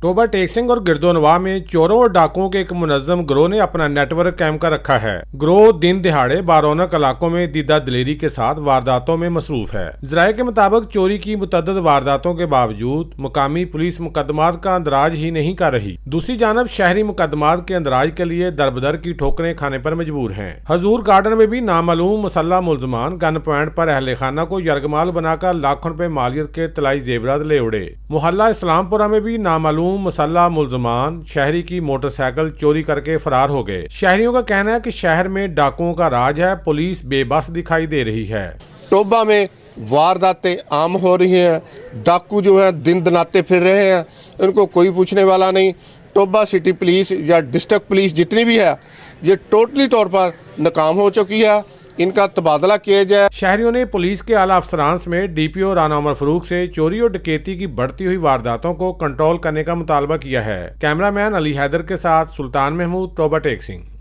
Toba take Singh और गिरदोनवा में चोरों और डाकुओं के एक मुनज्जम गिरोह ने अपना नेटवर्क कायम कर रखा है। गिरोह दिन दिहाड़े बारौनक इलाकों में दीदा दिलेरी के साथ वारदातों में मसरूफ है। जराये के मुताबिक चोरी की मुतअद्दिद वारदातों के बावजूद मुकामी पुलिस मुकदमात का अंदराज ही नहीं कर रही। दूसरी जानब शहरी मुकदमात के अंदराज के लिए दरबदर की ठोकरें खाने पर मजबूर हैं। हजूर गार्डन में भी नामालूम मुसल्लह मुलजमान गन पॉइंट पर अहले खाना को यरगमाल बनाकर लाखों रुपए मालियत के तलाई जेवरात ले उड़े। मोहल्ला इस्लामपुरा में भी नामालूम मुसल्लह मुलजमान शहरी की मोटरसाइकिल चोरी करके फरार हो गए। शहरियों का कहना है कि शहर में डाकुओं का राज है, पुलिस बेबस दिखाई दे रही है। टोबा में वारदातें आम हो रही हैं, डाकू जो है दिन दनाते फिर रहे हैं, इनको कोई पूछने वाला नहीं। टोबा सिटी पुलिस या डिस्ट्रिक्ट पुलिस जितनी भी है ये टोटली तौर पर नाकाम हो चुकी है। इनका तबादला किया जाए। शहरियों ने पुलिस के आला अफसरान समेत डीपीओ राना उमर फरूक से चोरी और डकैती की बढ़ती हुई वारदातों को कंट्रोल करने का मुतालबा किया है। कैमरामैन अली हैदर के साथ सुल्तान महमूद, टोबा टेक सिंह।